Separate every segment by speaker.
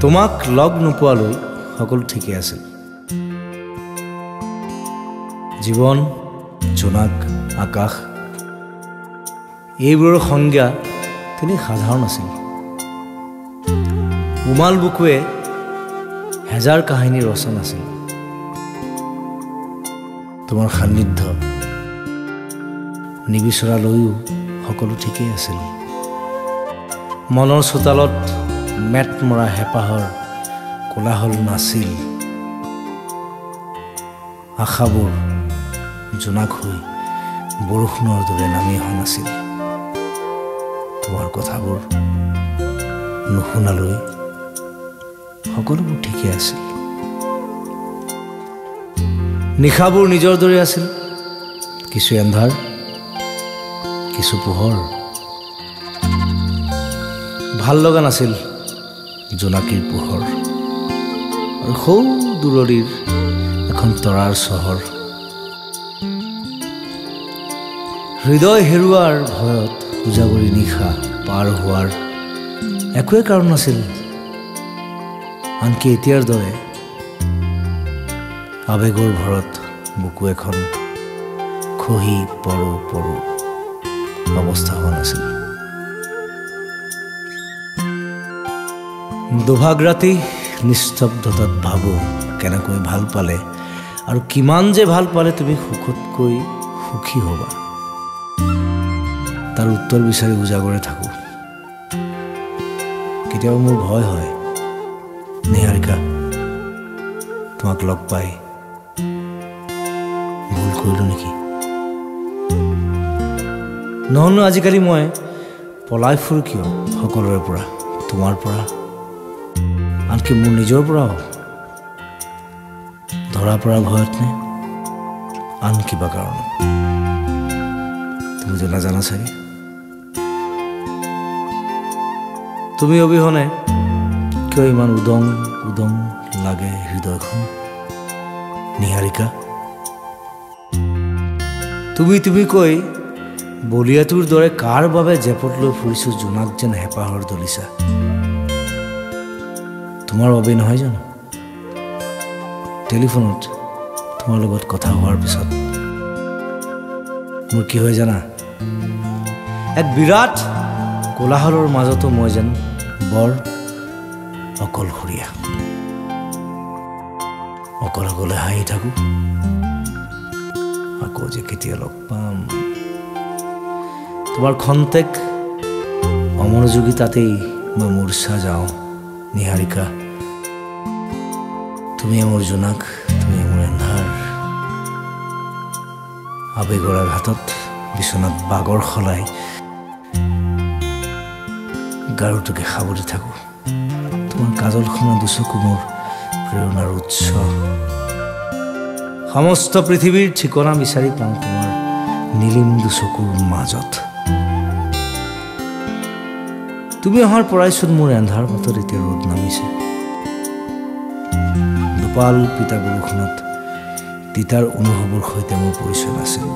Speaker 1: তোমাক লগ নোপোৱালৈ সকলো ঠিকে আছিল জীৱন জোনাক আকাশ এইবোৰৰ সংজ্ঞা তিনি সাধাৰণ আছিল উমাল বুকুৱে হেজাৰ কাহিনী ৰচনা আছিল তোমাৰ সান্নিধ্য নিবিচৰালৈও সকলো ঠিকেই আছিল মনৰ চোতালত মেট মৰা হেঁপাহৰ কোলাহল নাছিল আশাবোৰ জোনাক হৈ বৰষুণৰ দৰে নামি অহা নাছিল তোমাৰ কথাবোৰ নুশুনালৈ সকলোবোৰ ঠিকে আছিল নিশাবোৰ নিজৰ দৰে আছিল কিছু এন্ধাৰ কিছু পোহৰ ভাল লগা নাছিল জোনাকীৰ পোহৰ আৰু সৌ দূৰৈৰ এখন তৰাৰ চহৰ হৃদয় হেৰুৱাৰ ভয়ত উজাগৰি নিশা পাৰ হোৱাৰ একোৱে কাৰণ নাছিল আনকি এতিয়াৰ দৰে আবেগৰ ভৰত বুকু এখন খহি পৰো পৰো অৱস্থা হোৱা নাছিল দুভাগ ৰাতি নিস্তব্ধতাত ভাবো কেনেকৈ ভাল পালে আৰু কিমান যে ভাল পালে তুমি সুখতকৈ সুখী হ'বা তাৰ উত্তৰ বিচাৰি উজাগৰে থাকো কেতিয়াবা মোৰ ভয় হয় নিহাৰিকা তোমাক লগ পাই ভুল কৰিলো নেকি নহ'লে আজিকালি মই পলাই ফুৰো কিয় সকলোৰে পৰা তোমাৰ পৰা আনকি মোৰ নিজৰ পৰাও ধৰা পৰা ভয়ত নে আন কিবা কাৰণ তুমি যে নাজানা চাগে তুমি অবিহনে কিয় ইমান উদং উদং লাগে হৃদয়খন নিহাৰিকা তুমি কৈ বলিয়াটোৰ দৰে কাৰ বাবে জেপত লৈ ফুৰিছো জোনাক যেন হেঁপাহৰ দলিচা তোমাৰ বাবে নহয় জানো টেলিফোনত তোমাৰ লগত কথা হোৱাৰ পিছত মোৰ কি হয় জানা এক বিৰাট কোলাহলৰ মাজতো মই যেন বৰ অকলশৰীয়া অকলে হাঁহি থাকো আকৌ যে কেতিয়া লগ পাম তোমাৰ খন্তেক অমনোযোগিতাতেই মই মূৰ্ছা যাওঁ নিহাৰিকা তুমি মোৰ জোনাক তুমি মোৰ এন্ধাৰ আবেগৰ আঘাতত বিচনাত বাগৰ সলাই গাৰুটোকে সাৱটি থাকো তোমাৰ কাজলখনৰ দুচকু মোৰ প্ৰেৰণাৰ উৎস সমস্ত পৃথিৱীৰ ঠিকনা বিচাৰি পাওঁ তোমাৰ নীলিম দুচকুৰ মাজত তুমি অহাৰ পৰাইচোন মোৰ এন্ধাৰ পথত এতিয়া ৰ'দ নামিছে দুপাল পিতা বৰষুণত তিতাৰ অনুভৱৰ সৈতে মোৰ পৰিচয় নাছিল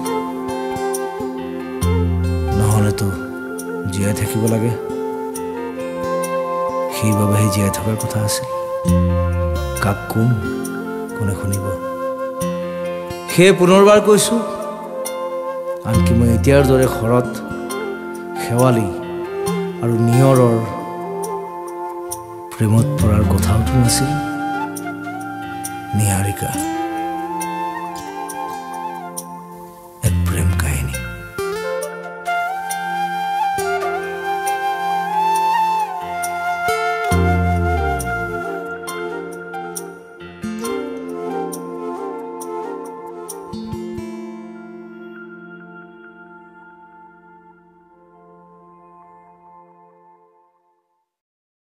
Speaker 1: নহ'লেতো জীয়াই থাকিব লাগে সেইবাবেহে জীয়াই থকাৰ কথা আছিল কাক কোনে শুনিব সেয়ে পুনৰবাৰ কৈছো আনকি মই এতিয়াৰ দৰে শৰত শেৱালি আৰু নিয়ৰৰ প্ৰেমত পৰাৰ কথাওতো নাছিল নিহাৰিকা